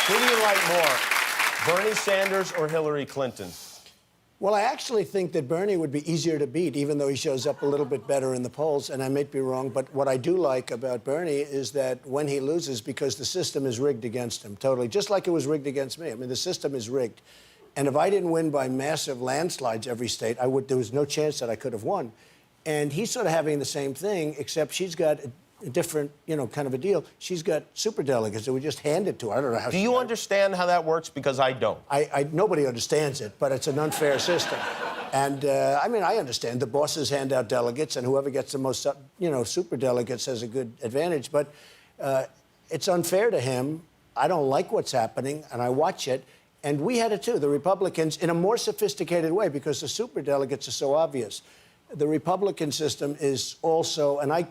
Who do you like more, Bernie Sanders or Hillary Clinton? Well, I actually think that Bernie would be easier to beat, even though he shows up a little bit better in the polls, and I may be wrong, but what I do like about Bernie is that when he loses, because the system is rigged against him, totally, just like it was rigged against me. I mean, the system is rigged. And if I didn't win by massive landslides every state, there was no chance that I could have won. And he's sort of having the same thing, except she's got a different, kind of a deal. She's got superdelegates that we just handed to her. I don't know how. Do you understand how that works? Because I don't. Nobody understands it, but it's an unfair system. And I mean, I understand the bosses hand out delegates, and whoever gets the most, superdelegates has a good advantage. But it's unfair to him. I don't like what's happening, and I watch it. And we had it too. The Republicans, in a more sophisticated way, because the superdelegates are so obvious. The Republican system is also, and I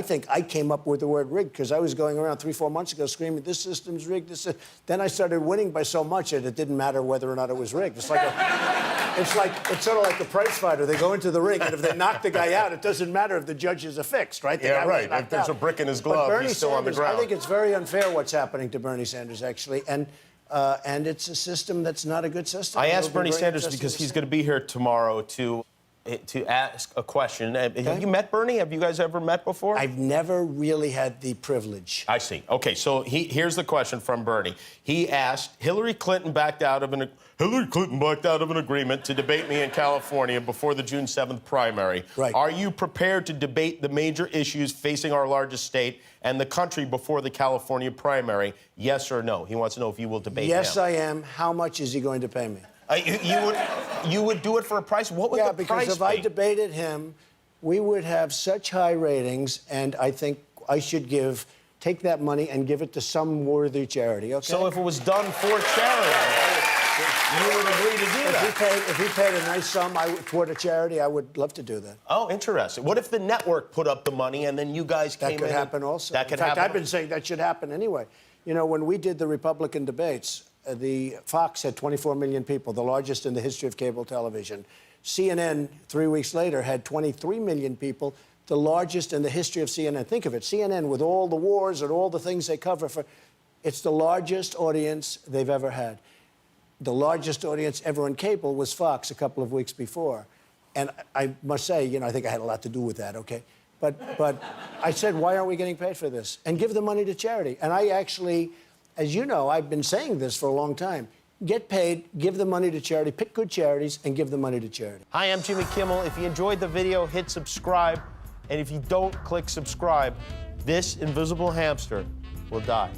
think I came up with the word rigged because I was going around 3-4 months ago screaming, this system's rigged. Then I started winning by so much that it didn't matter whether or not it was rigged. It's sort of like a prize fighter. They go into the ring, and if they knock the guy out, it doesn't matter if the judges are fixed, right? Yeah, right. If there's a brick in his glove, he's still on the ground. I think it's very unfair what's happening to Bernie Sanders, actually. And it's a system that's not a good system. I asked Bernie Sanders because he's going to be here tomorrow to ask a question. Okay. Have you met Bernie? Have you guys ever met before? I've never really had the privilege. I see. Okay, so here's the question from Bernie. He asked, Hillary Clinton backed out of an agreement to debate me in California before the June 7th primary. Right. Are you prepared to debate the major issues facing our largest state and the country before the California primary? Yes or no? He wants to know if you will debate him. Yes, I am. How much is he going to pay me? You would do it for a price? What would the price be? Yeah, because if I debated him, we would have such high ratings, and I think I should take that money and give it to some worthy charity, okay? So if it was done for charity, you would agree to do that? If he paid a nice sum toward a charity, I would love to do that. Oh, interesting. What if the network put up the money and then you guys came in? That could happen also. That could happen. In fact, happen? I've been saying that should happen anyway. When we did the Republican debates, the Fox had 24 million people, the largest in the history of cable television. CNN, 3 weeks later, had 23 million people, the largest in the history of CNN. Think of it, CNN, with all the wars and all the things they cover, it's the largest audience they've ever had. The largest audience ever on cable was Fox a couple of weeks before. And I must say, I think I had a lot to do with that, okay? But I said, why aren't we getting paid for this? And give the money to charity. And I actually, as you know, I've been saying this for a long time. Get paid, give the money to charity, pick good charities, and give the money to charity. Hi, I'm Jimmy Kimmel. If you enjoyed the video, hit subscribe. And if you don't click subscribe, this invisible hamster will die.